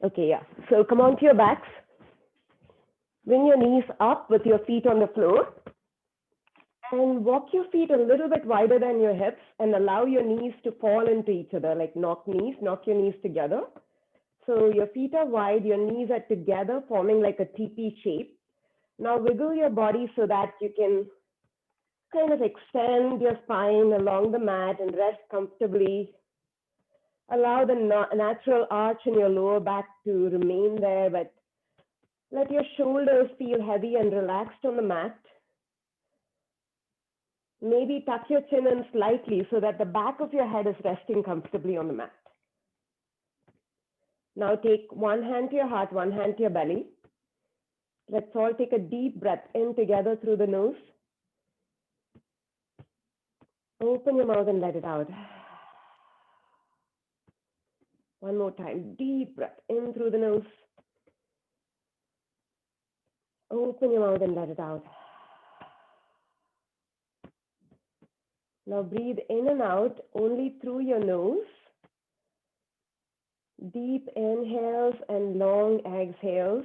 Okay, yeah. So come on to your backs. Bring your knees up with your feet on the floor. And walk your feet a little bit wider than your hips and allow your knees to fall into each other, like knock your knees together. So your feet are wide, your knees are together, forming like a teepee shape. Now wiggle your body so that you can kind of extend your spine along the mat and rest comfortably. Allow the natural arch in your lower back to remain there, but let your shoulders feel heavy and relaxed on the mat. Maybe tuck your chin in slightly so that the back of your head is resting comfortably on the mat. Now take one hand to your heart, one hand to your belly. Let's all take a deep breath in together through the nose. Open your mouth and let it out. One more time, deep breath in through the nose. Open your mouth and let it out. Now breathe in and out only through your nose. Deep inhales and long exhales.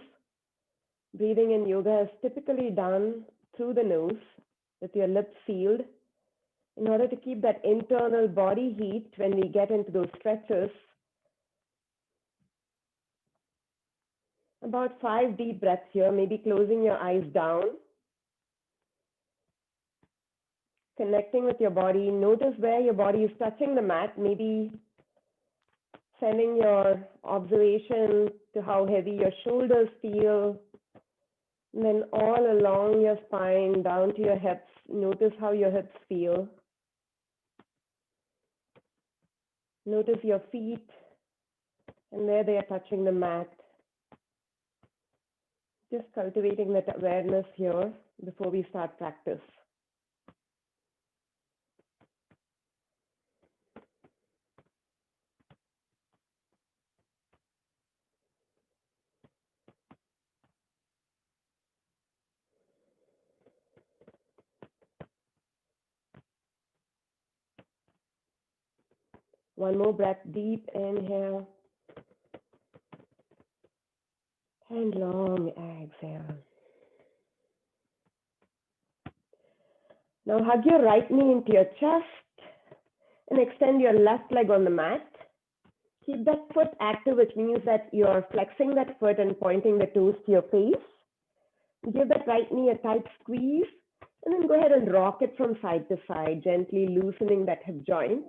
Breathing in yoga is typically done through the nose with your lips sealed in order to keep that internal body heat when we get into those stretches. About 5 deep breaths here, maybe closing your eyes down. Connecting with your body. Notice where your body is touching the mat, maybe sending your observation to how heavy your shoulders feel. And then all along your spine, down to your hips. Notice how your hips feel. Notice your feet and where they are touching the mat. Just cultivating that awareness here before we start practice. One more breath, deep inhale. And long exhale. Now hug your right knee into your chest and extend your left leg on the mat. Keep that foot active, which means that you're flexing that foot and pointing the toes to your face. Give that right knee a tight squeeze and then go ahead and rock it from side to side, gently loosening that hip joint.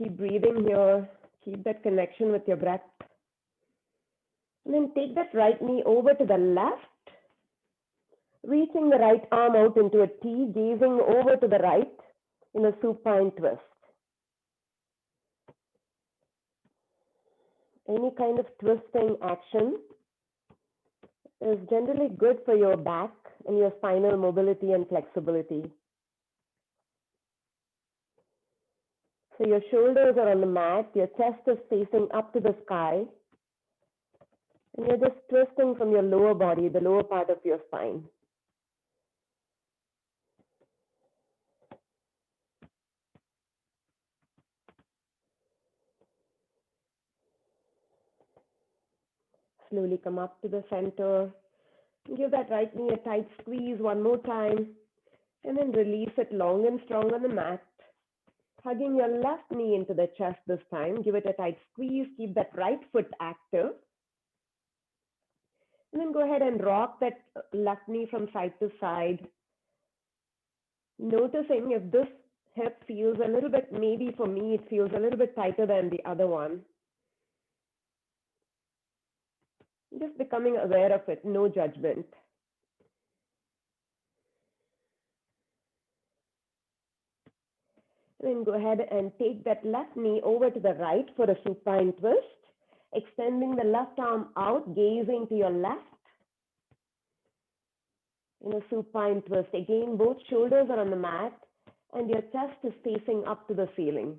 Keep breathing here. Keep that connection with your breath. And then take that right knee over to the left, reaching the right arm out into a T, gazing over to the right in a supine twist. Any kind of twisting action is generally good for your back and your spinal mobility and flexibility. So your shoulders are on the mat, your chest is facing up to the sky, and you're just twisting from your lower body, the lower part of your spine. Slowly come up to the center. Give that right knee a tight squeeze one more time, and then release it long and strong on the mat. Hugging your left knee into the chest this time. Give it a tight squeeze. Keep that right foot active. And then go ahead and rock that left knee from side to side. Noticing if this hip feels a little bit, maybe for me, it feels a little bit tighter than the other one. Just becoming aware of it, no judgment. And then go ahead and take that left knee over to the right for a supine twist, extending the left arm out, gazing to your left in a supine twist. Again, both shoulders are on the mat and your chest is facing up to the ceiling.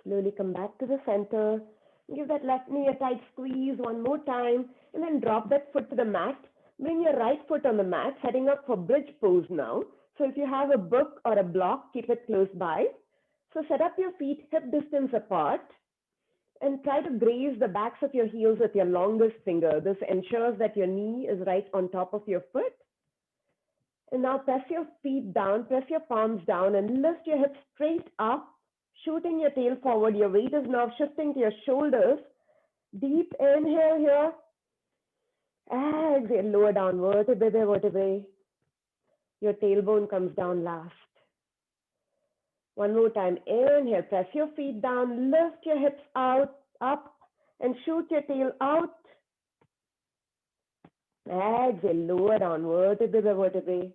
slowly come back to the center. Give that left knee a tight squeeze one more time, and then drop that foot to the mat. Bring your right foot on the mat, setting up for bridge pose now. So if you have a book or a block, keep it close by. So set up your feet hip distance apart and try to graze the backs of your heels with your longest finger. This ensures that your knee is right on top of your foot. And now press your feet down, press your palms down, and lift your hips straight up, shooting your tail forward. Your weight is now shifting to your shoulders. Deep inhale here. Exhale, lower down, vertebrae by vertebrae. Your tailbone comes down last. One more time, inhale, press your feet down, lift your hips out, up, and shoot your tail out. Exhale, lower down, vertebrae by vertebrae.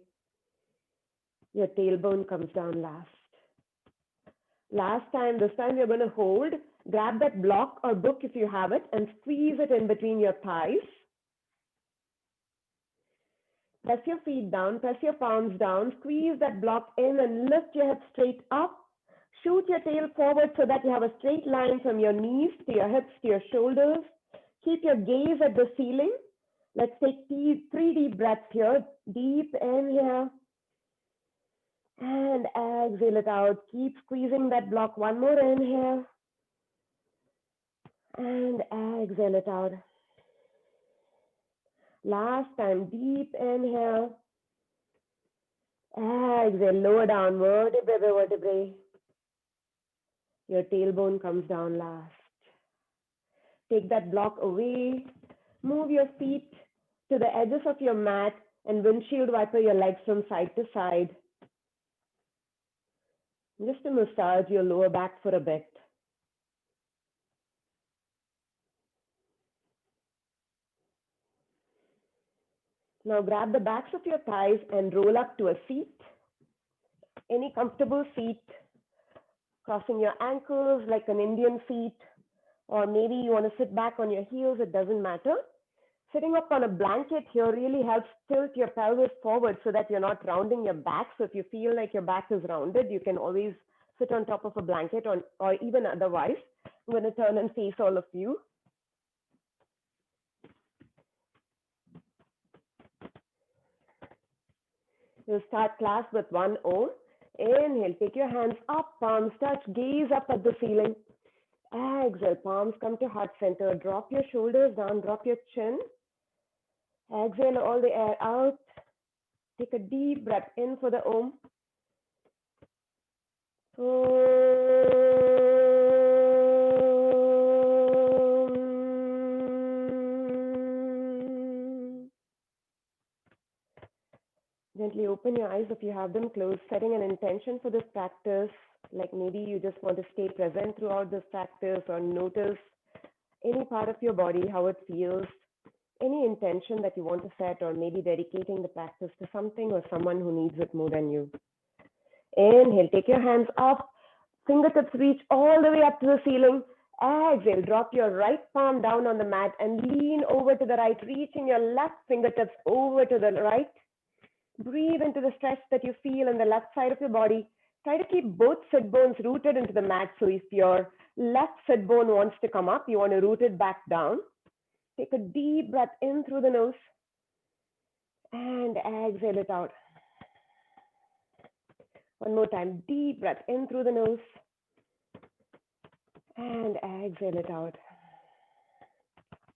Your tailbone comes down last. Last time, this time you're going to hold, grab that block or book if you have it, and squeeze it in between your thighs. Press your feet down, press your palms down, squeeze that block in and lift your hips straight up. Shoot your tail forward so that you have a straight line from your knees to your hips to your shoulders. Keep your gaze at the ceiling. Let's take 3 deep breaths here. Deep inhale. And exhale it out. Keep squeezing that block. One more inhale. And exhale it out. Last time, deep inhale. Exhale, lower down, vertebrae by vertebrae. Your tailbone comes down last. Take that block away. Move your feet to the edges of your mat and windshield wiper your legs from side to side. Just to massage your lower back for a bit. Now grab the backs of your thighs and roll up to a seat. Any comfortable seat, crossing your ankles like an Indian seat, or maybe you want to sit back on your heels, it doesn't matter. Sitting up on a blanket here really helps tilt your pelvis forward so that you're not rounding your back. So if you feel like your back is rounded, you can always sit on top of a blanket or even otherwise. I'm going to turn and face all of you. You'll start class with one Om. Inhale, take your hands up, palms touch, gaze up at the ceiling. Exhale, palms come to heart center. Drop your shoulders down, drop your chin. Exhale all the air out. Take a deep breath in for the Om. Gently open your eyes if you have them closed, setting an intention for this practice. Like maybe you just want to stay present throughout this practice or notice any part of your body, how it feels, any intention that you want to set, or maybe dedicating the practice to something or someone who needs it more than you. Inhale, take your hands up, fingertips reach all the way up to the ceiling. Exhale, drop your right palm down on the mat and lean over to the right, reaching your left fingertips over to the right. Breathe into the stretch that you feel on the left side of your body. Try to keep both sit bones rooted into the mat. So if your left sit bone wants to come up, you want to root it back down. Take a deep breath in through the nose and exhale it out. One more time, deep breath in through the nose and exhale it out.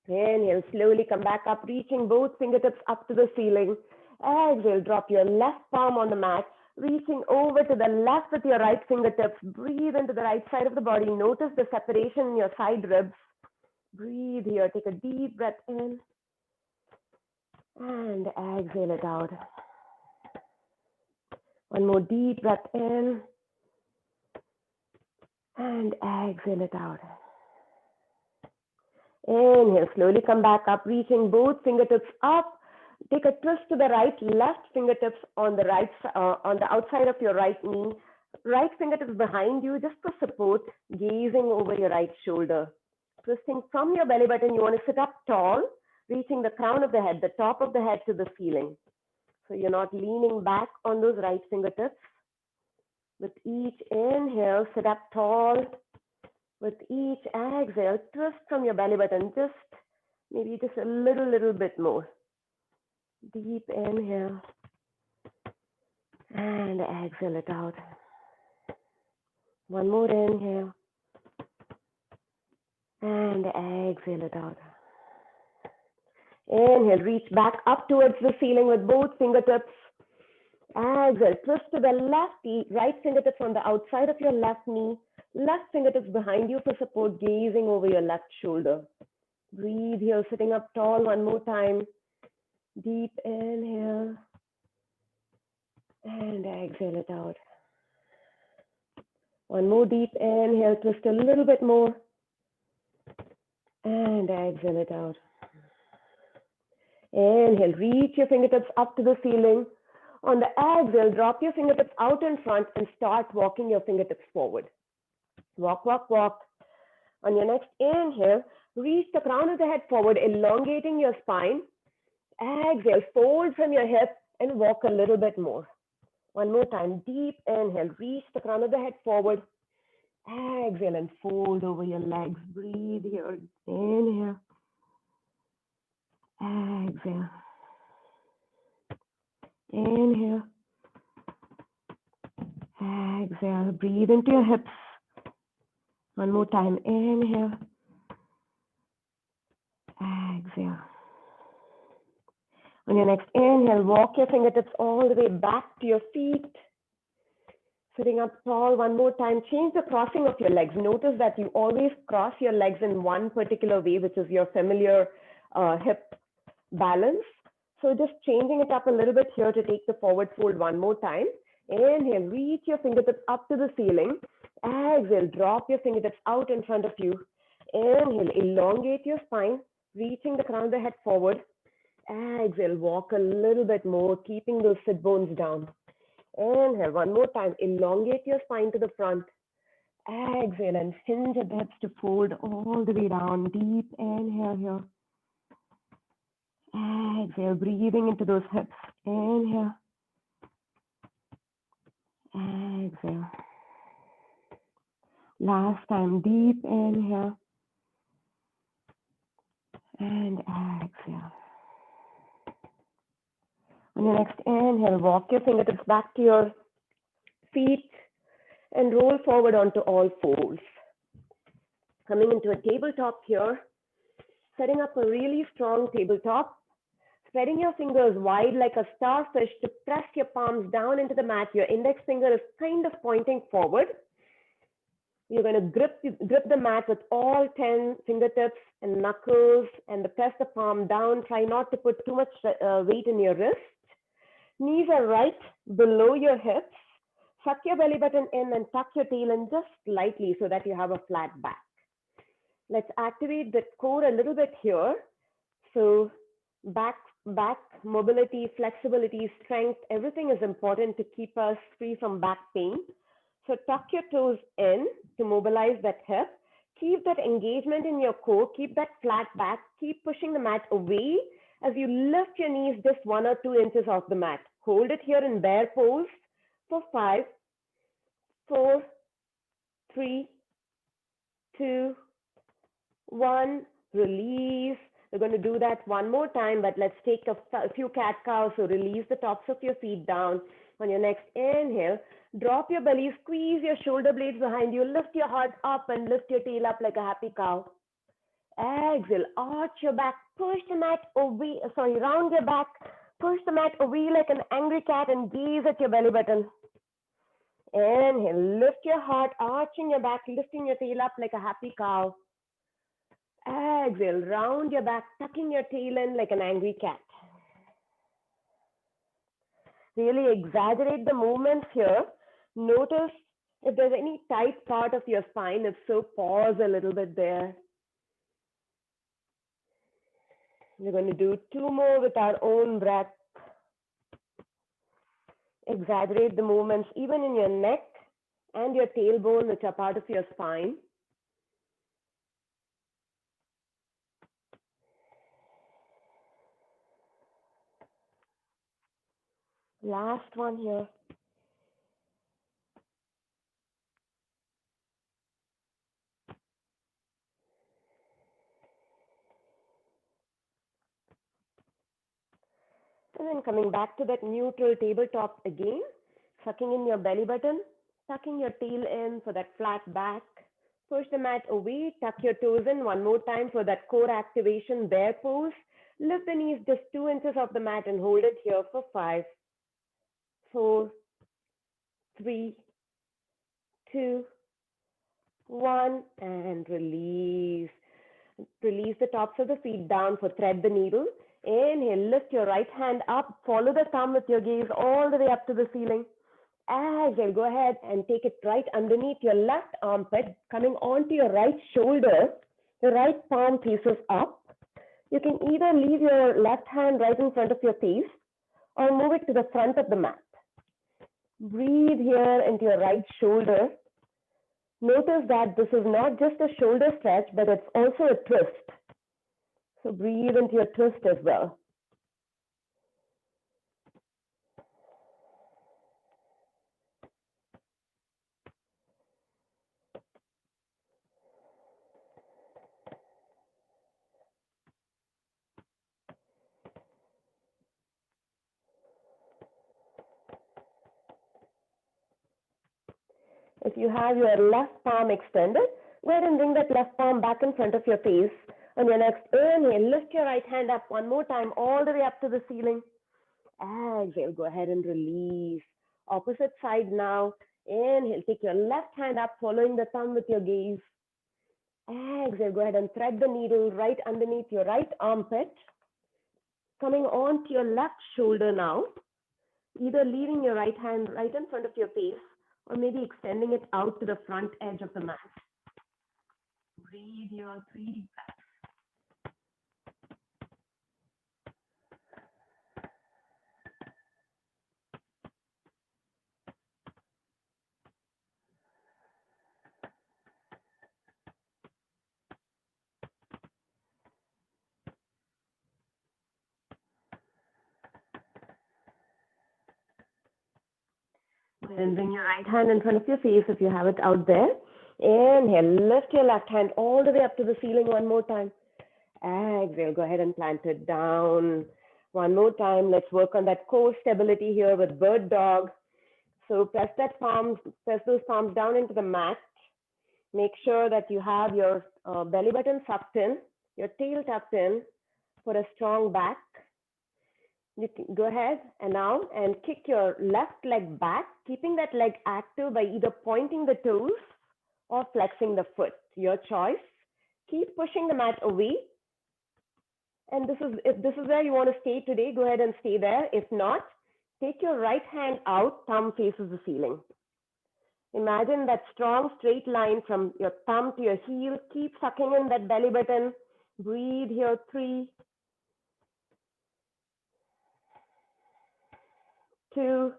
Inhale, slowly come back up, reaching both fingertips up to the ceiling. Exhale, drop your left palm on the mat, reaching over to the left with your right fingertips. Breathe into the right side of the body. Notice the separation in your side ribs. Breathe here. Take a deep breath in and exhale it out. One more deep breath in and exhale it out. Inhale, slowly come back up, reaching both fingertips up. Take a twist to the right, left fingertips on the right, on the outside of your right knee. Right fingertips behind you, just for support, gazing over your right shoulder. Twisting from your belly button, you want to sit up tall, reaching the crown of the head, the top of the head to the ceiling. So you're not leaning back on those right fingertips. With each inhale, sit up tall. With each exhale, twist from your belly button, maybe just a little bit more. Deep inhale and exhale it out. One more inhale and exhale it out. Inhale, reach back up towards the ceiling with both fingertips. Exhale, twist to the left, right fingertips on the outside of your left knee, left fingertips behind you for support, gazing over your left shoulder. Breathe here, sitting up tall one more time. Deep inhale and exhale it out. One more deep inhale, twist a little bit more and exhale it out. Inhale, reach your fingertips up to the ceiling. On the exhale, drop your fingertips out in front and start walking your fingertips forward. Walk, walk, walk. On your next inhale, reach the crown of the head forward, elongating your spine. Exhale, fold from your hip and walk a little bit more. One more time, deep inhale, reach the crown of the head forward. Exhale and fold over your legs. Breathe here. Inhale. Exhale. Inhale. Exhale. Breathe into your hips. One more time. Inhale. Exhale. On your next inhale, walk your fingertips all the way back to your feet. Sitting up tall one more time. Change the crossing of your legs. Notice that you always cross your legs in one particular way, which is your familiar hip balance. So just changing it up a little bit here to take the forward fold one more time. Inhale, reach your fingertips up to the ceiling. Exhale, drop your fingertips out in front of you. Inhale, elongate your spine, reaching the crown of the head forward. Exhale, walk a little bit more, keeping those sit bones down. Inhale, one more time, elongate your spine to the front. Exhale and hinge at the hips to fold all the way down. Deep inhale here. Exhale, breathing into those hips. Inhale. Exhale. Last time, deep inhale. And exhale. On your next inhale, walk your fingertips back to your feet and roll forward onto all fours. Coming into a tabletop here, setting up a really strong tabletop. Spreading your fingers wide like a starfish to press your palms down into the mat. Your index finger is kind of pointing forward. You're going to grip the mat with all 10 fingertips and knuckles and press the palm down. Try not to put too much weight in your wrist. Knees are right below your hips. Suck your belly button in and tuck your tail in just slightly so that you have a flat back. Let's activate the core a little bit here. So back mobility, flexibility, strength, everything is important to keep us free from back pain. So tuck your toes in to mobilize that hip. Keep that engagement in your core. Keep that flat back. Keep pushing the mat away as you lift your knees just 1 or 2 inches off the mat. Hold it here in bear pose for 5, 4, 3, 2, 1. Release. We're going to do that one more time, but let's take a few cat cows. So release the tops of your feet down. On your next inhale, drop your belly, squeeze your shoulder blades behind you, lift your heart up and lift your tail up like a happy cow. Exhale, arch your back, push the mat away, round your back, push the mat away like an angry cat and gaze at your belly button. Inhale, lift your heart, arching your back, lifting your tail up like a happy cow. Exhale, round your back, tucking your tail in like an angry cat. Really exaggerate the movements here. Notice if there's any tight part of your spine. If so, pause a little bit there. We're going to do 2 more with our own breath. Exaggerate the movements even in your neck and your tailbone, which are part of your spine. Last one here. And then coming back to that neutral tabletop again, sucking in your belly button, tucking your tail in for that flat back. Push the mat away, tuck your toes in one more time for that core activation, bear pose. Lift the knees just 2 inches off the mat and hold it here for 5, 4, 3, 2, 1, and release. Release the tops of the feet down for thread the needle. Inhale, lift your right hand up, follow the thumb with your gaze all the way up to the ceiling. Exhale, go ahead and take it right underneath your left armpit, coming onto your right shoulder. The right palm faces up. You can either leave your left hand right in front of your face or move it to the front of the mat. Breathe here into your right shoulder. Notice that this is not just a shoulder stretch, but it's also a twist. So breathe into your twist as well. If you have your left palm extended, go ahead and bring that left palm back in front of your face. On your next inhale, lift your right hand up one more time, all the way up to the ceiling. Exhale, go ahead and release. Opposite side now. Inhale, take your left hand up, following the thumb with your gaze. Exhale, go ahead and thread the needle right underneath your right armpit. Coming on to your left shoulder now. Either leaving your right hand right in front of your face, or maybe extending it out to the front edge of the mat. Breathe your 3 deep breaths. Then bring your right hand in front of your face if you have it out there. Inhale, lift your left hand all the way up to the ceiling one more time. Exhale, go ahead and plant it down. One more time, let's work on that core stability here with bird dog. So press those palms down into the mat. Make sure that you have your belly button sucked in, your tail tucked in for a strong back. You can go ahead and now kick your left leg back, keeping that leg active by either pointing the toes or flexing the foot, your choice. Keep pushing the mat away. And if this is where you want to stay today, go ahead and stay there. If not, take your right hand out, thumb faces the ceiling. Imagine that strong straight line from your thumb to your heel. Keep sucking in that belly button. Breathe here, 3, 2,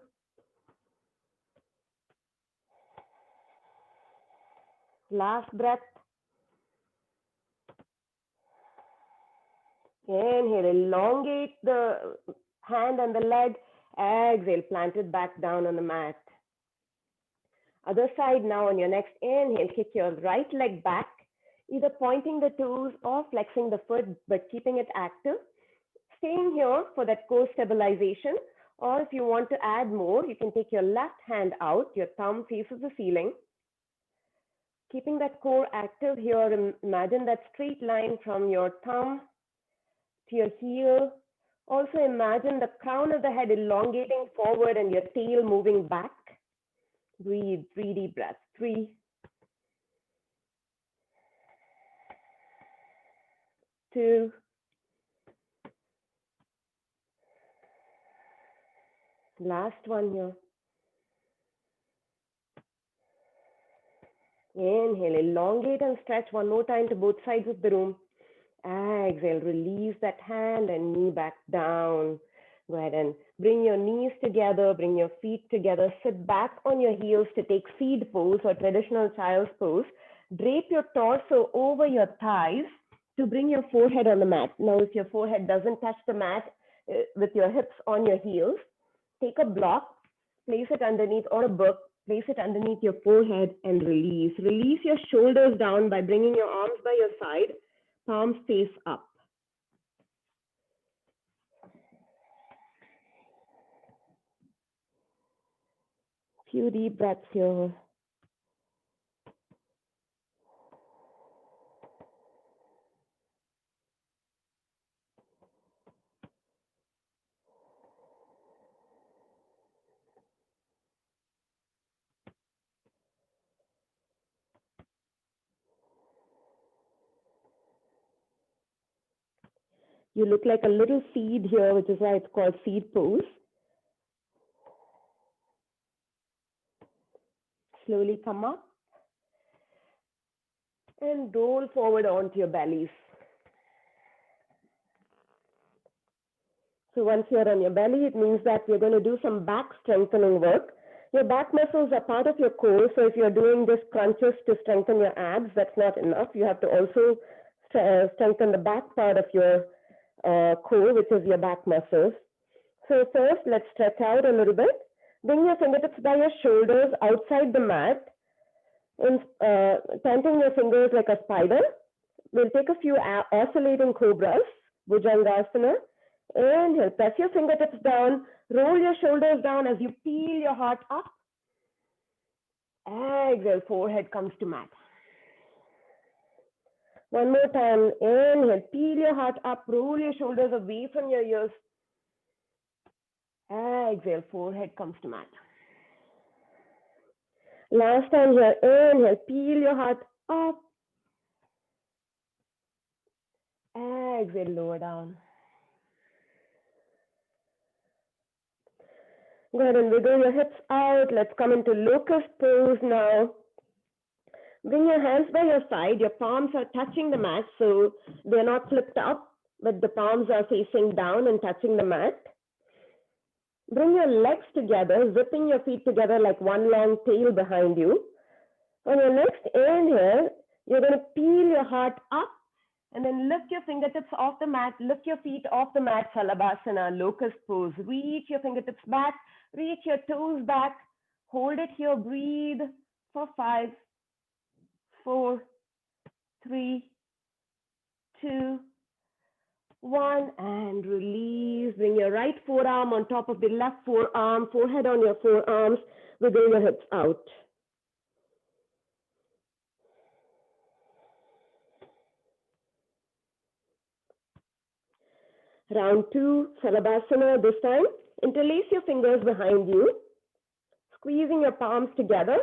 last breath. Inhale, elongate the hand and the leg. Exhale, plant it back down on the mat. Other side now. On your next inhale, kick your right leg back, either pointing the toes or flexing the foot, but keeping it active. Staying here for that core stabilization. Or if you want to add more, you can take your left hand out, your thumb faces the ceiling. Keeping that core active here, imagine that straight line from your thumb to your heel. Also imagine the crown of the head elongating forward and your tail moving back. Breathe, 3 deep breaths. 3, 2, last one here. Inhale, elongate and stretch one more time to both sides of the room. Exhale, release that hand and knee back down. Go ahead and bring your knees together, bring your feet together, sit back on your heels to take seed pose or traditional child's pose. Drape your torso over your thighs to bring your forehead on the mat. Now, if your forehead doesn't touch the mat with your hips on your heels, take a block, place it underneath, or a book, place it underneath your forehead and release. Release your shoulders down by bringing your arms by your side, palms face up. Few deep breaths here. You look like a little seed here, which is why it's called seed pose. Slowly come up and roll forward onto your bellies. So once you're on your belly, it means that you're going to do some back strengthening work. Your back muscles are part of your core, so if you're doing just crunches to strengthen your abs, that's not enough. You have to also strengthen the back part of your core, which is your back muscles. So first, let's stretch out a little bit. Bring your fingertips by your shoulders outside the mat, and planting your fingers like a spider. We'll take a few oscillating cobras, Bhujangasana. Inhale, press your fingertips down, roll your shoulders down as you peel your heart up. Exhale, forehead comes to mat. One more time, inhale, peel your heart up, roll your shoulders away from your ears. Exhale, forehead comes to mat. Last time here, inhale, peel your heart up. Exhale, lower down. Go ahead and wiggle your hips out. Let's come into locust pose now. Bring your hands by your side. Your palms are touching the mat, so they're not flipped up, but the palms are facing down and touching the mat. Bring your legs together, zipping your feet together like one long tail behind you. On your next inhale, you're going to peel your heart up and then lift your fingertips off the mat, lift your feet off the mat, Salabhasana, locust pose. Reach your fingertips back, reach your toes back, hold it here, breathe for 5, 4, 3, 2, 1, and release. Bring your right forearm on top of the left forearm, forehead on your forearms, wiggle your hips out. Round 2, Salabhasana this time. Interlace your fingers behind you, squeezing your palms together.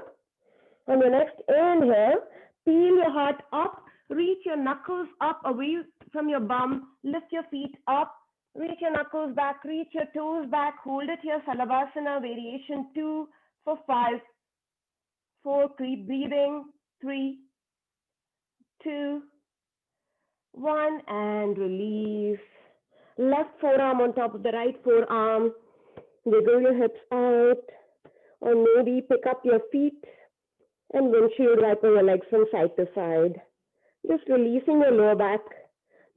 On your next inhale, peel your heart up, reach your knuckles up away from your bum, lift your feet up, reach your knuckles back, reach your toes back, hold it here, Salabhasana, variation 2 for 5, 4, keep breathing, 3, 2, 1, and release. Left forearm on top of the right forearm, wiggle your hips out, or maybe pick up your feet and windshield wiper your legs from side to side. Just releasing your lower back,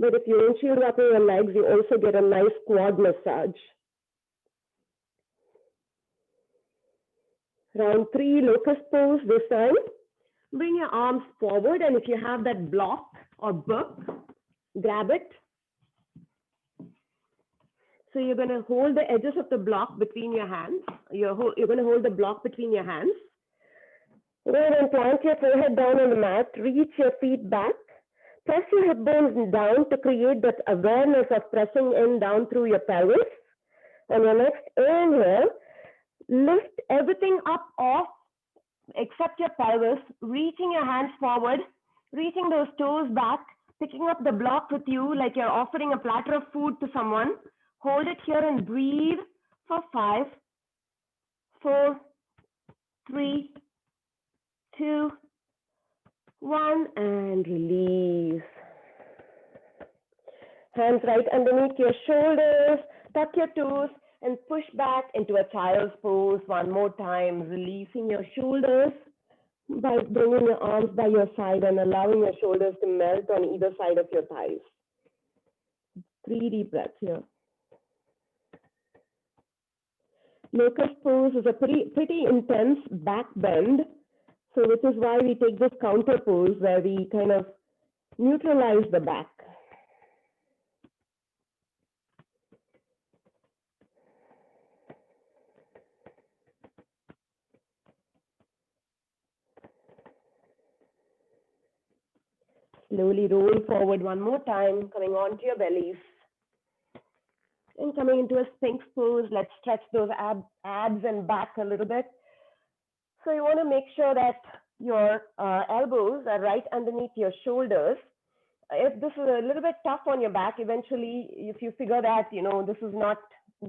but if you windshield wiper your legs, you also get a nice quad massage. Round 3, locust pose this time. Bring your arms forward, and if you have that block or book, grab it. So you're going to hold the edges of the block between your hands. You're going to hold the block between your hands. Go ahead and plant your forehead down on the mat. Reach your feet back. Press your hip bones down to create that awareness of pressing in down through your pelvis. On your next inhale, lift everything up off except your pelvis, reaching your hands forward, reaching those toes back, picking up the block with you like you're offering a platter of food to someone. Hold it here and breathe for 5, 4, 3, 2, 1, and release. Hands right underneath your shoulders, tuck your toes, and push back into a child's pose one more time, releasing your shoulders by bringing your arms by your side and allowing your shoulders to melt on either side of your thighs. 3 deep breaths here. Locust pose is a pretty intense back bend, so which is why we take this counter pose where we kind of neutralize the back. Slowly roll forward one more time, coming onto your bellies. And coming into a Sphinx pose, let's stretch those abs and back a little bit. So you want to make sure that your elbows are right underneath your shoulders. If this is a little bit tough on your back, eventually, if you figure that, this is not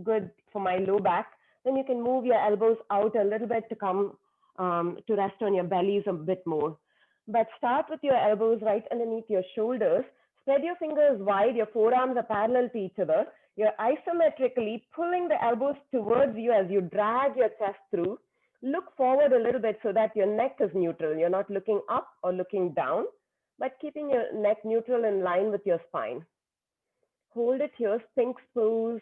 good for my low back, then you can move your elbows out a little bit to come to rest on your bellies a bit more. But start with your elbows right underneath your shoulders. Spread your fingers wide. Your forearms are parallel to each other. You're isometrically pulling the elbows towards you as you drag your chest through. Look forward a little bit so that your neck is neutral. You're not looking up or looking down, but keeping your neck neutral in line with your spine. Hold it here, Sphinx pose,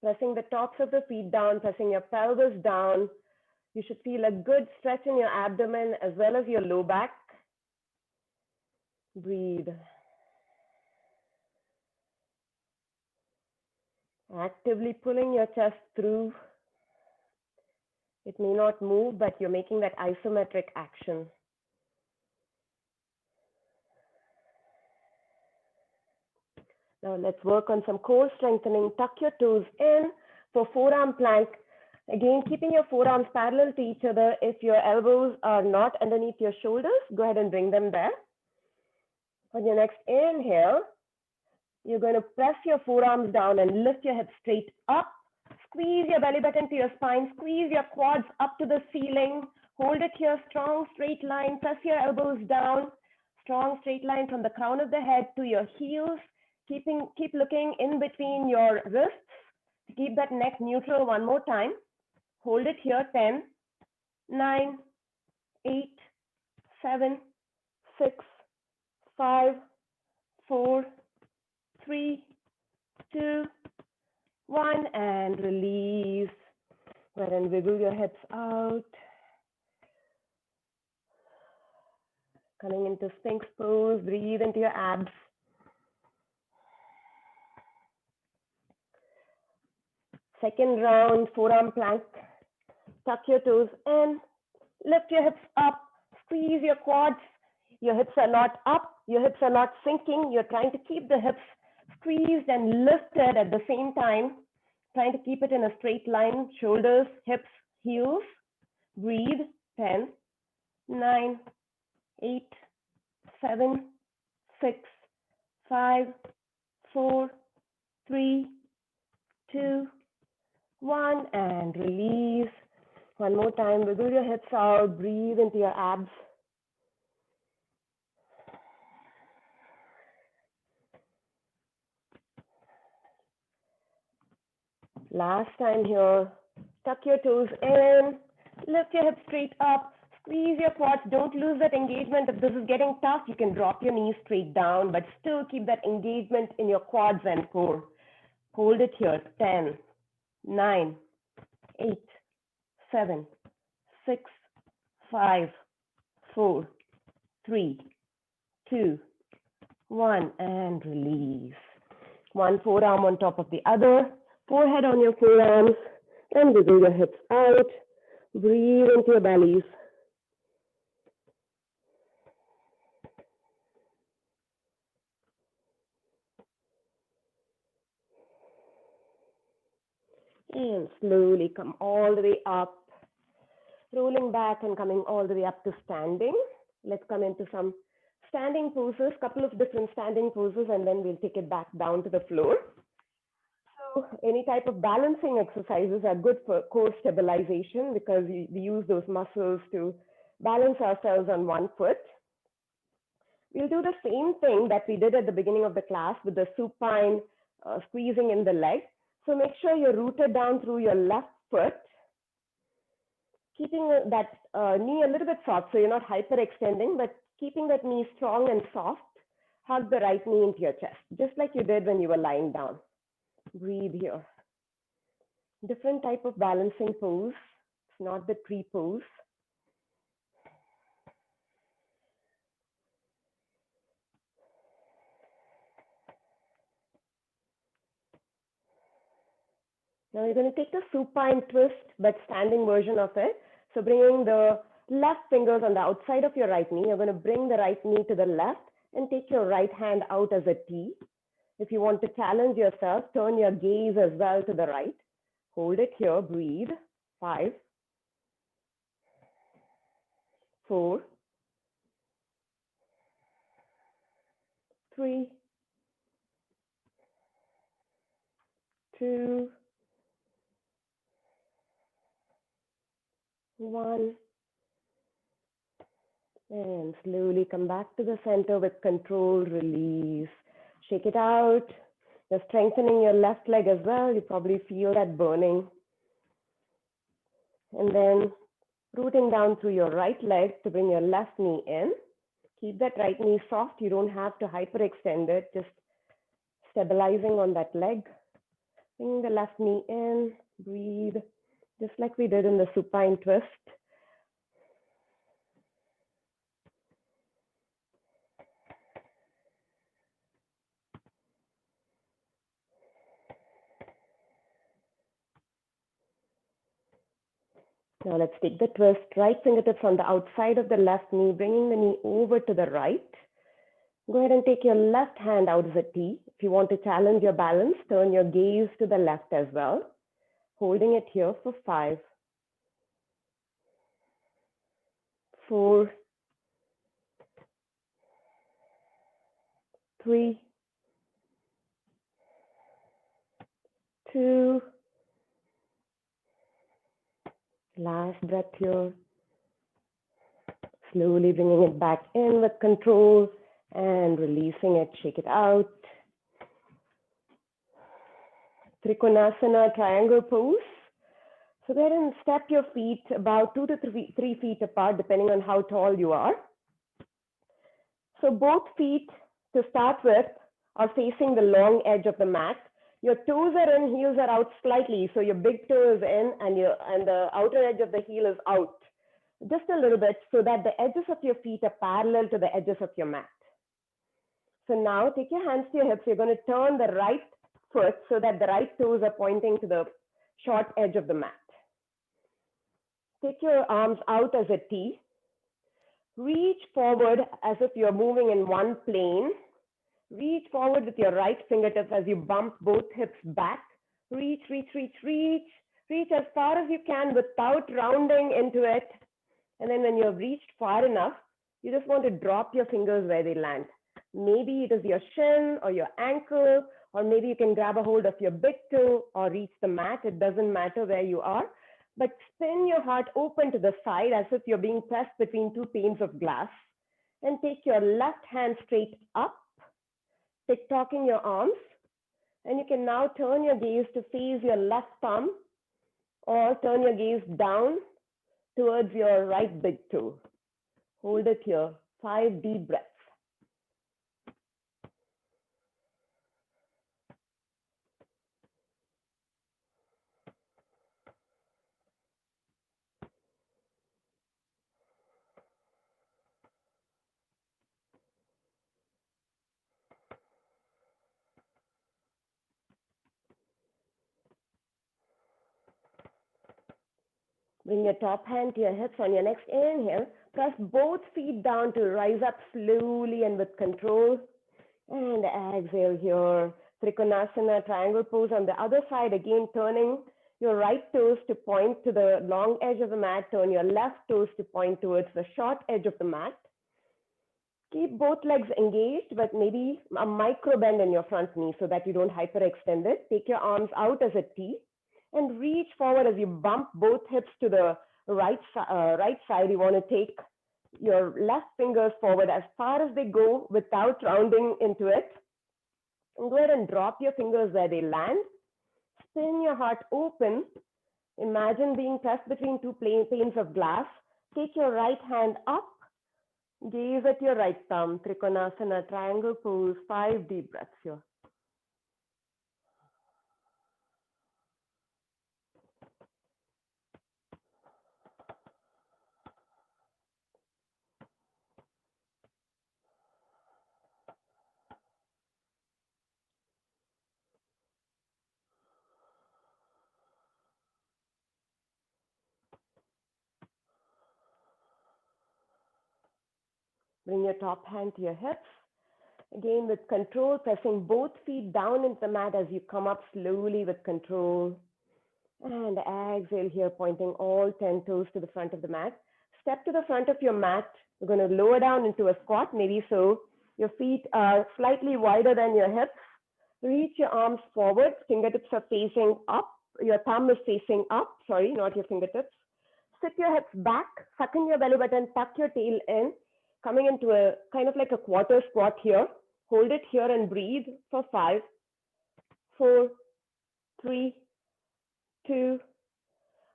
pressing the tops of the feet down, pressing your pelvis down. You should feel a good stretch in your abdomen as well as your low back. Breathe. Actively pulling your chest through. It may not move, but you're making that isometric action. Now let's work on some core strengthening. Tuck your toes in for forearm plank. Again, keeping your forearms parallel to each other. If your elbows are not underneath your shoulders, go ahead and bring them there. On your next inhale, you're going to press your forearms down and lift your hips straight up. Squeeze your belly button to your spine. Squeeze your quads up to the ceiling. Hold it here, strong straight line. Press your elbows down. Strong straight line from the crown of the head to your heels. Keep looking in between your wrists to keep that neck neutral one more time. Hold it here, 10, 9, 8, 7, 6, 5, 4, 3, 2, 1, and release. Go ahead and wiggle your hips out. Coming into Sphinx pose, breathe into your abs. Second round, forearm plank. Tuck your toes in, lift your hips up, squeeze your quads. Your hips are not up, your hips are not sinking. You're trying to keep the hips squeezed and lifted at the same time, trying to keep it in a straight line, shoulders, hips, heels. Breathe, 10, 9, 8, 7, 6, 5, 4, 3, 2, 1, and release. One more time, wiggle your hips out, breathe into your abs. Last time here, tuck your toes in, lift your hips straight up, squeeze your quads, don't lose that engagement. If this is getting tough, you can drop your knees straight down, but still keep that engagement in your quads and core. Hold it here, 10, 9, 8, 7, 6, 5, 4, 3, 2, 1, and release. One forearm on top of the other, forehead on your forearms, and wiggle your hips out. Breathe into your bellies. And slowly come all the way up, rolling back and coming all the way up to standing. Let's come into some standing poses, couple of different standing poses, and then we'll take it back down to the floor. So any type of balancing exercises are good for core stabilization because we use those muscles to balance ourselves on one foot. We'll do the same thing that we did at the beginning of the class with the supine squeezing in the leg. So make sure you're rooted down through your left foot, keeping that knee a little bit soft so you're not hyperextending, but keeping that knee strong and soft. Hug the right knee into your chest, just like you did when you were lying down. Breathe here. Different type of balancing pose. It's not the tree pose. Now you're going to take the supine twist, but standing version of it. So bringing the left fingers on the outside of your right knee, you're going to bring the right knee to the left And take your right hand out as a T. If you want to challenge yourself, turn your gaze as well to the right. Hold it here, breathe. 5, 4, 3, 2, 1. And slowly come back to the center with control, release. Shake it out. You're strengthening your left leg as well. You probably feel that burning. And then rooting down through your right leg to bring your left knee in. Keep that right knee soft. You don't have to hyperextend it. Just stabilizing on that leg. Bring the left knee in. Breathe. Just like we did in the supine twist. Now let's take the twist. Right fingertips on the outside of the left knee, bringing the knee over to the right. Go ahead and take your left hand out as a T. If you want to challenge your balance, turn your gaze to the left as well. Holding it here for 5, 4, 3, 2. Last breath here. Slowly bringing it back in with control and releasing it. Shake it out. Trikonasana triangle pose. So go ahead and step your feet about 2 to 3 feet apart, depending on how tall you are. So both feet, to start with, are facing the long edge of the mat. Your toes are in, heels are out slightly. So your big toe is in and the outer edge of the heel is out. Just a little bit so that the edges of your feet are parallel to the edges of your mat. So now take your hands to your hips. You're going to turn the right foot so that the right toes are pointing to the short edge of the mat. Take your arms out as a T. Reach forward as if you're moving in one plane. Reach forward with your right fingertips as you bump both hips back. Reach, reach, reach, reach. Reach as far as you can without rounding into it. And then when you've reached far enough, you just want to drop your fingers where they land. Maybe it is your shin or your ankle, or maybe you can grab a hold of your big toe or reach the mat. It doesn't matter where you are. But spin your heart open to the side as if you're being pressed between 2 panes of glass. And take your left hand straight up, tick-tocking your arms. And you can now turn your gaze to face your left thumb or turn your gaze down towards your right big toe. Hold it here. 5 deep breaths. Bring your top hand to your hips on your next inhale. Press both feet down to rise up slowly and with control. And exhale here. Trikonasana triangle pose on the other side. Again, turning your right toes to point to the long edge of the mat. Turn your left toes to point towards the short edge of the mat. Keep both legs engaged, but maybe a micro bend in your front knee so that you don't hyperextend it. Take your arms out as a T and reach forward as you bump both hips to the right side. You want to take your left fingers forward as far as they go without rounding into it. And go ahead and drop your fingers where they land. Spin your heart open. Imagine being pressed between 2 panes of glass. Take your right hand up. Gaze at your right thumb. Trikonasana triangle pose. 5 deep breaths here. Bring your top hand to your hips. Again, with control, pressing both feet down into the mat as you come up slowly with control. And exhale here, pointing all 10 toes to the front of the mat. Step to the front of your mat. We're going to lower down into a squat, maybe so. Your feet are slightly wider than your hips. Reach your arms forward. Fingertips are facing up. Your thumb is facing up. Sorry, not your fingertips. Sit your hips back. Suck in your belly button. Tuck your tail in. Coming into a kind of like a quarter squat here. Hold it here and breathe for 5, 4, 3, 2,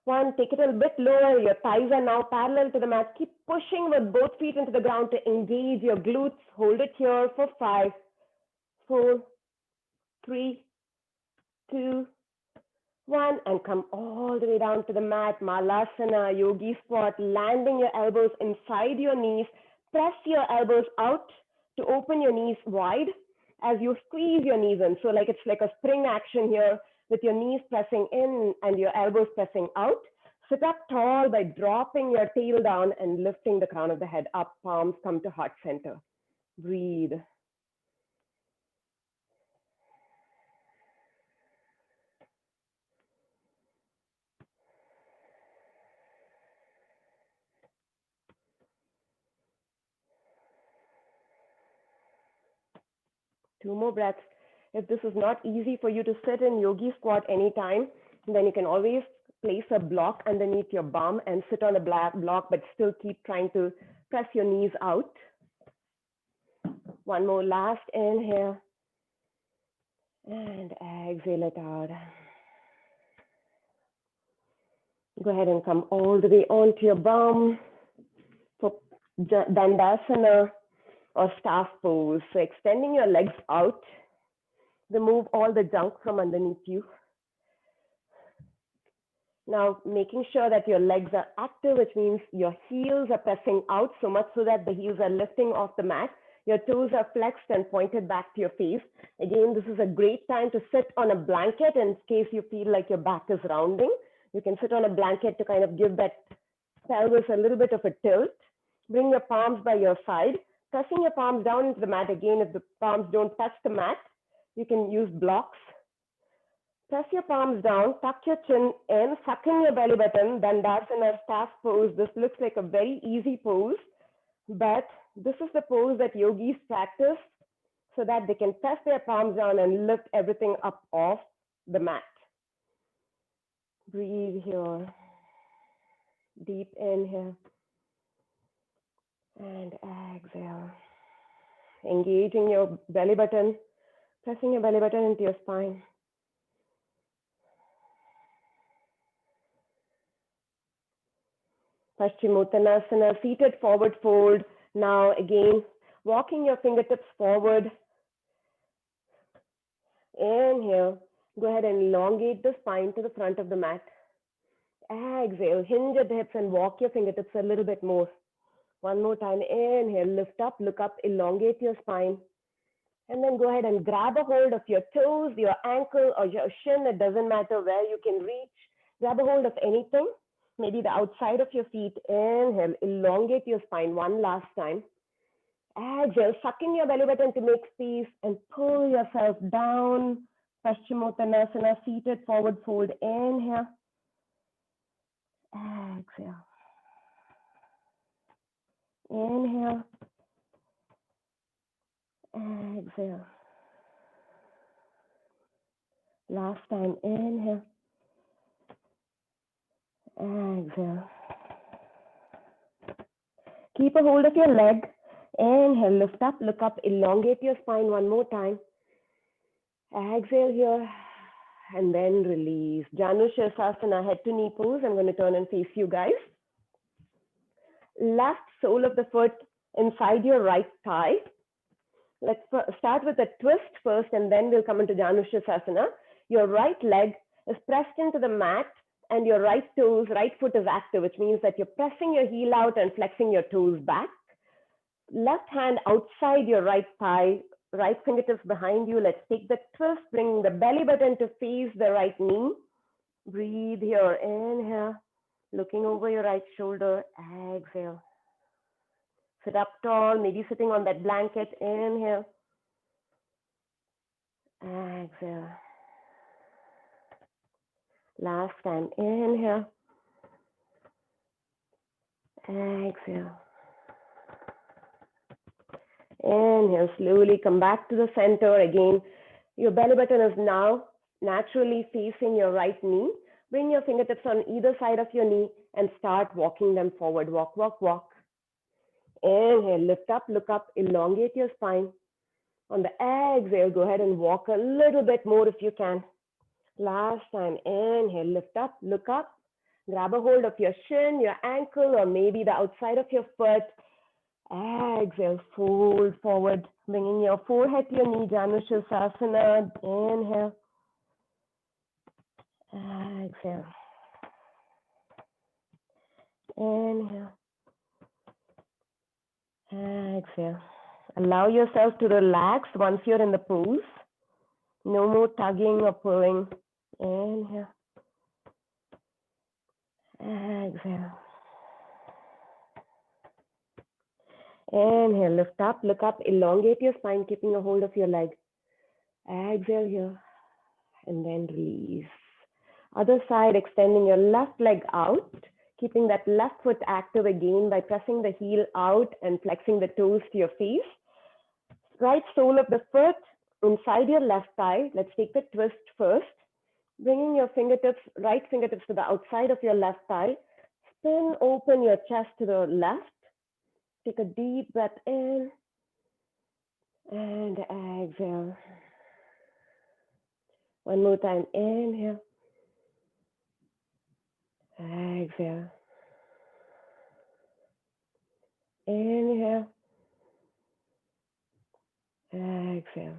1. Take it a bit lower. Your thighs are now parallel to the mat. Keep pushing with both feet into the ground to engage your glutes. Hold it here for 5, 4, 3, 2, 1. And come all the way down to the mat. Malasana, yogi squat. Landing your elbows inside your knees. Press your elbows out to open your knees wide as you squeeze your knees in. So like it's like a spring action here with your knees pressing in and your elbows pressing out. Sit up tall by dropping your tail down and lifting the crown of the head up. Palms come to heart center. Breathe. Two more breaths. If this is not easy for you to sit in yogi squat anytime, then you can always place a block underneath your bum and sit on a block, but still keep trying to press your knees out. One more last inhale. And exhale it out. Go ahead and come all the way onto your bum for Dandasana or staff pose. So extending your legs out. Remove all the junk from underneath you. Now making sure that your legs are active, which means your heels are pressing out so much so that the heels are lifting off the mat. Your toes are flexed and pointed back to your face. Again, this is a great time to sit on a blanket in case you feel like your back is rounding. You can sit on a blanket to kind of give that pelvis a little bit of a tilt. Bring your palms by your side. Pressing your palms down into the mat. Again, if the palms don't touch the mat, you can use blocks. Press your palms down, tuck your chin in, suck in your belly button, Dandasana staff pose. This looks like a very easy pose, but this is the pose that yogis practice so that they can press their palms down and lift everything up off the mat. Breathe here. Deep inhale. And exhale. Engaging your belly button, pressing your belly button into your spine. Paschimottanasana, seated forward fold. Now again, walking your fingertips forward. Inhale. Go ahead and elongate the spine to the front of the mat. Exhale. Hinge at the hips and walk your fingertips a little bit more. One more time. Inhale. Lift up, look up, elongate your spine. And then go ahead and grab a hold of your toes, your ankle, or your shin. It doesn't matter where you can reach. Grab a hold of anything. Maybe the outside of your feet. Inhale, elongate your spine one last time. Exhale, suck in your belly button to make space and pull yourself down. Paschimottanasana, seated forward fold. Inhale. Exhale. Inhale. Exhale. Last time. Inhale. Exhale. Keep a hold of your leg. Inhale, lift up, look up, elongate your spine one more time. Exhale here, and then release. Janu Sirsasana, head to knee pose. I'm going to turn and face you guys. Left sole of the foot inside your right thigh. Let's start with a twist first, and then we'll come into Janu Sirsasana. Your right leg is pressed into the mat, and your right foot is active, which means that you're pressing your heel out and flexing your toes back. Left hand outside your right thigh, right fingertips behind you. Let's take the twist, bring the belly button to face the right knee. Breathe here, inhale, looking over your right shoulder, exhale. Sit up tall, maybe sitting on that blanket, inhale. Exhale. Last time. Inhale. Exhale. Inhale. Slowly come back to the center. Again, your belly button is now naturally facing your right knee. Bring your fingertips on either side of your knee and start walking them forward. Walk, walk, walk. Inhale, lift up, look up, elongate your spine. On the exhale, go ahead and walk a little bit more if you can. Last time, inhale, lift up, look up, grab a hold of your shin, your ankle, or maybe the outside of your foot. Exhale, fold forward, bringing your forehead to your knee, Janushirasana. Inhale. Exhale. Inhale. Exhale. Allow yourself to relax once you're in the pose. No more tugging or pulling. Inhale. Exhale. Inhale, lift up, look up, elongate your spine, keeping a hold of your leg. Exhale here, and then release. Other side, extending your left leg out, keeping that left foot active again by pressing the heel out and flexing the toes to your face. Right sole of the foot inside your left thigh. Let's take the twist first. Bringing your fingertips, right fingertips to the outside of your left thigh. Spin open your chest to the left. Take a deep breath in and exhale. One more time. Inhale. Exhale. Inhale. Exhale.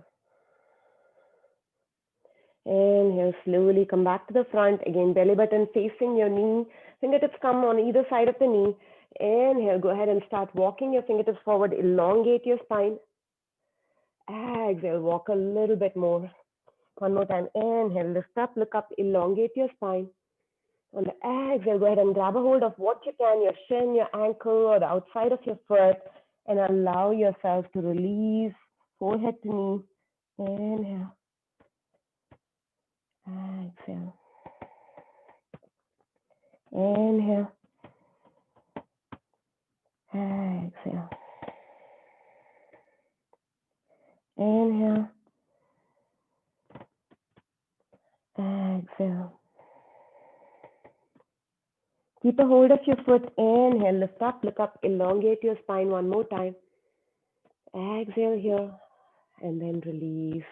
Inhale, slowly come back to the front. Again, belly button facing your knee. Fingertips come on either side of the knee. Inhale, go ahead and start walking your fingertips forward. Elongate your spine. Exhale, walk a little bit more. One more time. Inhale, lift up, look up, elongate your spine. On the exhale, go ahead and grab a hold of what you can, your shin, your ankle, or the outside of your foot, and allow yourself to release, forehead to knee. Inhale. Exhale. Inhale. Exhale. Inhale. Exhale. Keep a hold of your foot. Inhale, lift up, look up, elongate your spine one more time. Exhale here, and then release.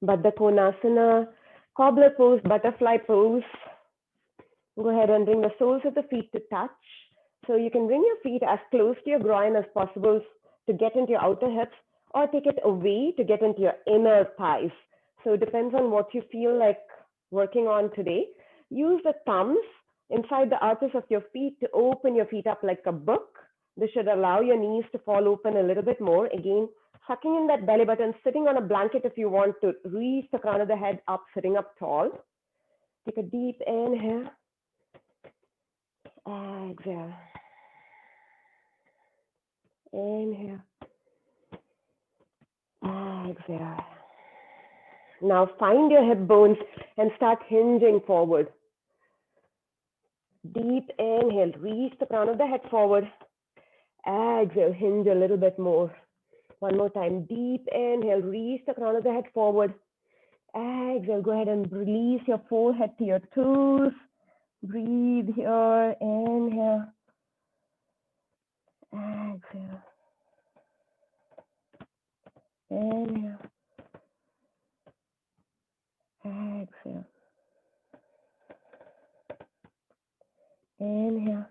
Baddha Konasana, cobbler pose, butterfly pose. Go ahead and bring the soles of the feet to touch. So you can bring your feet as close to your groin as possible to get into your outer hips, or take it away to get into your inner thighs. So it depends on what you feel like working on today. Use the thumbs inside the arches of your feet to open your feet up like a book. This should allow your knees to fall open a little bit more. Again, sucking in that belly button, sitting on a blanket if you want to reach the crown of the head up, sitting up tall. Take a deep inhale. Exhale. Inhale. Exhale. Now find your hip bones and start hinging forward. Deep inhale, reach the crown of the head forward. Exhale, hinge a little bit more. One more time. Deep inhale, reach the crown of the head forward. Exhale, go ahead and release your forehead to your toes. Breathe here. Inhale. Exhale. Inhale. Exhale. Inhale.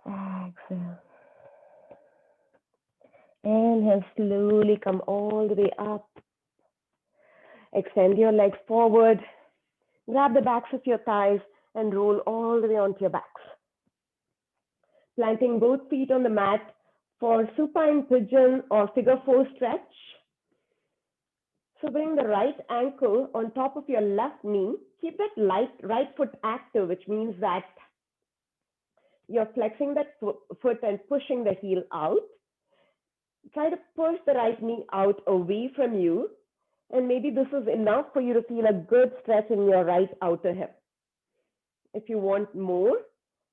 Exhale. Inhale, slowly come all the way up. Extend your legs forward. Grab the backs of your thighs and roll all the way onto your backs. Planting both feet on the mat for supine pigeon or figure four stretch. So bring the right ankle on top of your left knee. Keep that right foot active, which means that you're flexing that foot and pushing the heel out. Try to push the right knee out away from you. And maybe this is enough for you to feel a good stretch in your right outer hip. If you want more,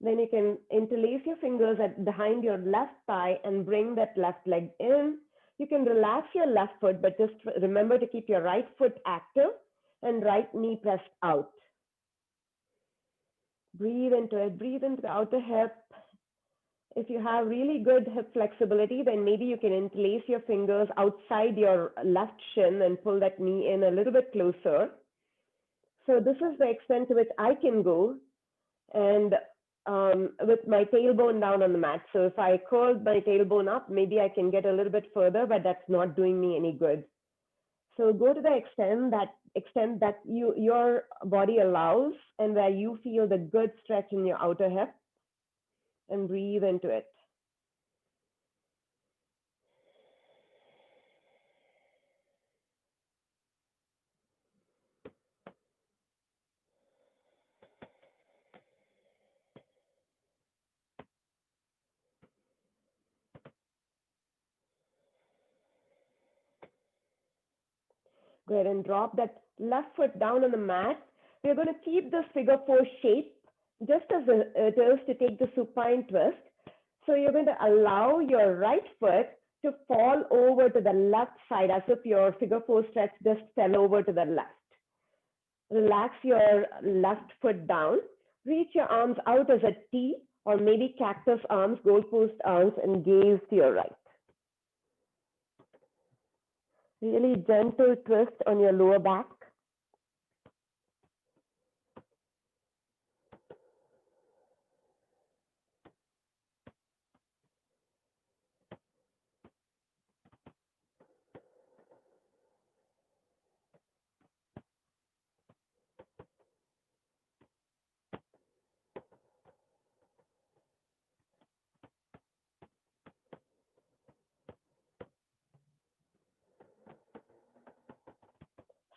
then you can interlace your fingers behind your left thigh and bring that left leg in. You can relax your left foot, but just remember to keep your right foot active and right knee pressed out. Breathe into it, breathe into the outer hip. If you have really good hip flexibility, then maybe you can interlace your fingers outside your left shin and pull that knee in a little bit closer. So this is the extent to which I can go, and with my tailbone down on the mat. So if I curl my tailbone up, maybe I can get a little bit further, but that's not doing me any good. So go to the extent that your body allows and where you feel the good stretch in your outer hip, and breathe into it. Go ahead and drop that left foot down on the mat. We're going to keep this figure four shape just as it is to take the supine twist. So you're going to allow your right foot to fall over to the left side as if your figure four stretch just fell over to the left. Relax your left foot down. Reach your arms out as a T or maybe cactus arms, goalpost arms, and gaze to your right. Really gentle twist on your lower back.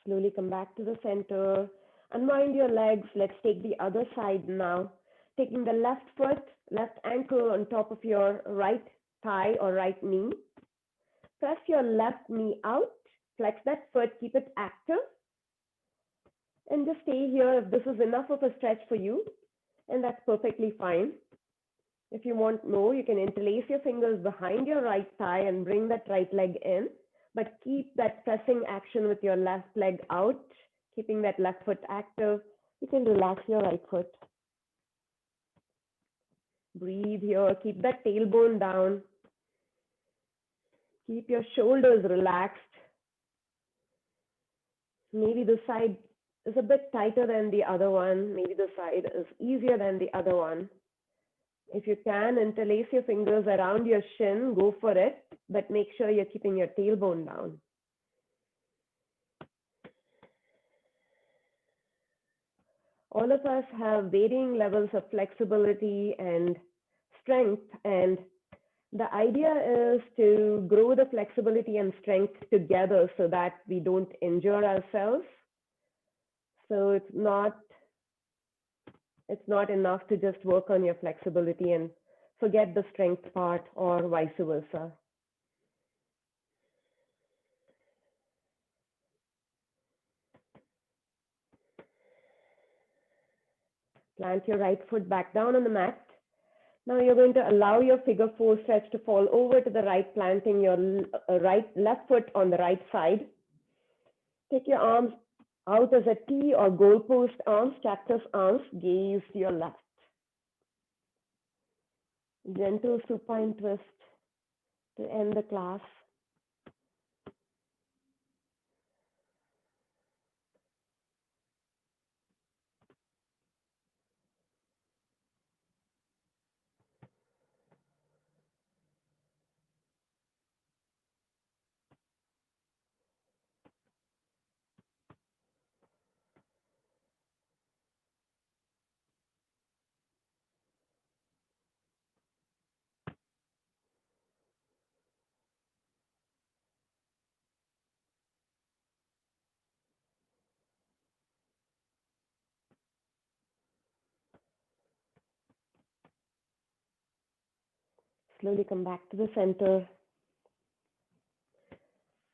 Slowly come back to the center. Unwind your legs. Let's take the other side now. Taking the left foot, left ankle on top of your right thigh or right knee. Press your left knee out. Flex that foot. Keep it active. And just stay here if this is enough of a stretch for you. And that's perfectly fine. If you want more, you can interlace your fingers behind your right thigh and bring that right leg in. But keep that pressing action with your left leg out, keeping that left foot active. You can relax your right foot. Breathe here. Keep that tailbone down. Keep your shoulders relaxed. Maybe the side is a bit tighter than the other one. Maybe the side is easier than the other one. If you can, interlace your fingers around your shin, go for it, but make sure you're keeping your tailbone down. All of us have varying levels of flexibility and strength, and the idea is to grow the flexibility and strength together so that we don't injure ourselves. So it's not enough to just work on your flexibility and forget the strength part, or vice versa. Plant your right foot back down on the mat. Now you're going to allow your figure four stretch to fall over to the right, planting your left foot on the right side. Take your arms out as a T or goalpost arms, cactus arms, gaze to your left. Gentle supine twist to end the class. Slowly come back to the center.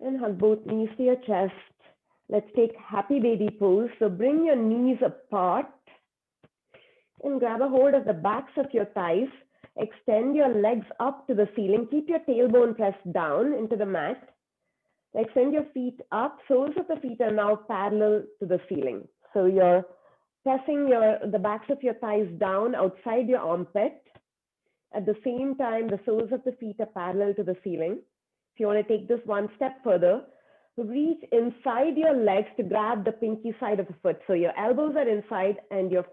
And hug both knees to your chest. Let's take happy baby pose. So bring your knees apart and grab a hold of the backs of your thighs. Extend your legs up to the ceiling. Keep your tailbone pressed down into the mat. Extend your feet up. Soles of the feet are now parallel to the ceiling. So you're pressing the backs of your thighs down outside your armpit. At the same time, the soles of the feet are parallel to the ceiling. If you want to take this one step further, reach inside your legs to grab the pinky side of the foot. So your elbows are inside and your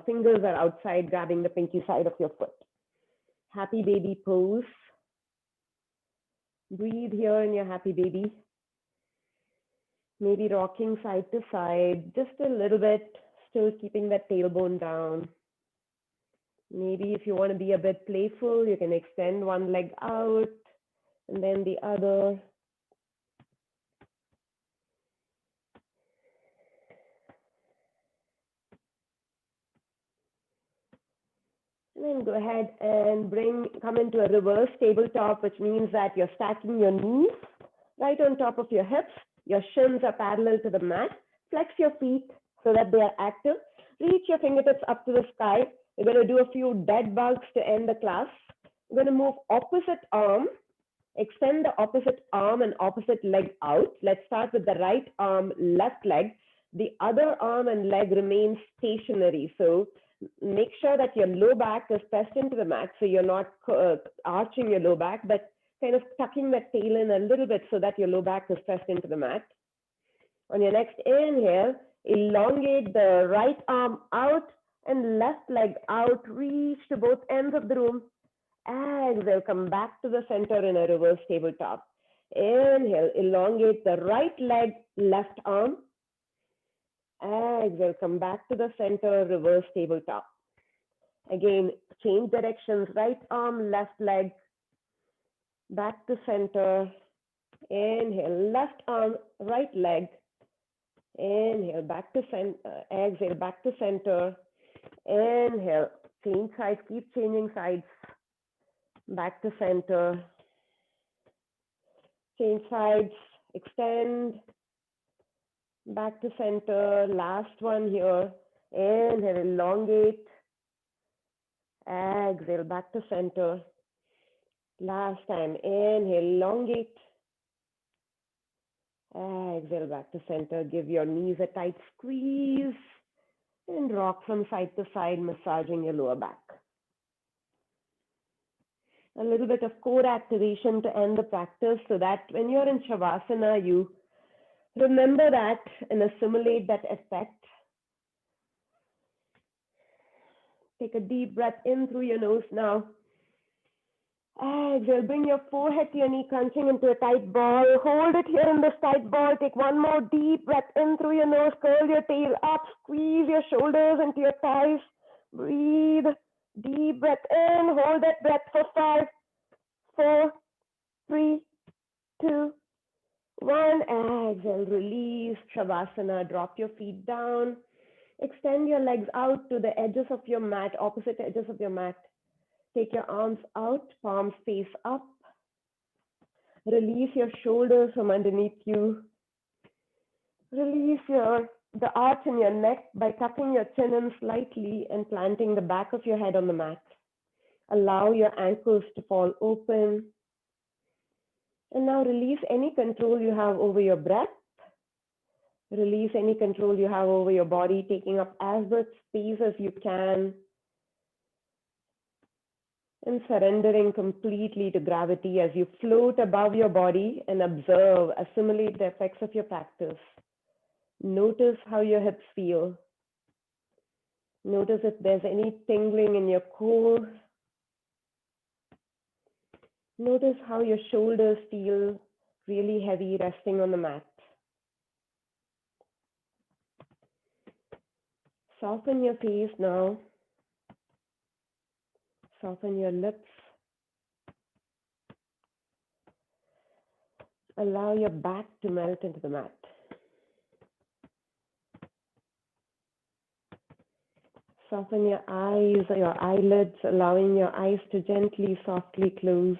fingers are outside, grabbing the pinky side of your foot. Happy baby pose. Breathe here in your happy baby. Maybe rocking side to side, just a little bit, still keeping that tailbone down. Maybe if you want to be a bit playful, you can extend one leg out and then the other. And then go ahead and come into a reverse tabletop, which means that you're stacking your knees right on top of your hips. Your shins are parallel to the mat. Flex your feet so that they are active. Reach your fingertips up to the sky. We're going to do a few dead bugs to end the class. We're going to move opposite arm. Extend the opposite arm and opposite leg out. Let's start with the right arm, left leg. The other arm and leg remain stationary. So make sure that your low back is pressed into the mat, so you're not arching your low back, but kind of tucking that tail in a little bit so that your low back is pressed into the mat. On your next inhale, elongate the right arm out and left leg out. Reach to both ends of the room. Exhale, come back to the center in a reverse tabletop. Inhale, elongate the right leg, left arm. Exhale, come back to the center, reverse tabletop. Again, change directions, right arm, left leg, back to center. Inhale, left arm, right leg. Inhale, back to center. Exhale, back to center. Inhale, change sides, keep changing sides. Back to center. Change sides, extend. Back to center. Last one here. Inhale, elongate. Exhale, back to center. Last time. Inhale, elongate. Exhale, back to center. Give your knees a tight squeeze and rock from side to side, massaging your lower back. A little bit of core activation to end the practice so that when you're in Shavasana, you remember that and assimilate that effect. Take a deep breath in through your nose now. Exhale, bring your forehead to your knee, crunching into a tight ball. Hold it here in this tight ball. Take one more deep breath in through your nose. Curl your tail up. Squeeze your shoulders into your thighs. Breathe. Deep breath in. Hold that breath for 5, 4, 3, 2, 1. Exhale, release. Shavasana. Drop your feet down. Extend your legs out to the edges of your mat, opposite edges of your mat. Take your arms out, palms face up. Release your shoulders from underneath you. Release the arch in your neck by tucking your chin in slightly and planting the back of your head on the mat. Allow your ankles to fall open. And now release any control you have over your breath. Release any control you have over your body, taking up as much space as you can. And surrendering completely to gravity as you float above your body and observe, assimilate the effects of your practice. Notice how your hips feel. Notice if there's any tingling in your core. Notice how your shoulders feel really heavy resting on the mat. Soften your face now. Soften your lips. Allow your back to melt into the mat. Soften your eyes, your eyelids, allowing your eyes to gently, softly close.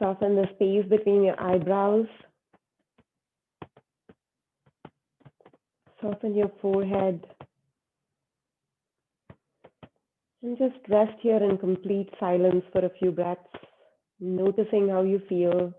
Soften the space between your eyebrows. Soften your forehead. And just rest here in complete silence for a few breaths, noticing how you feel.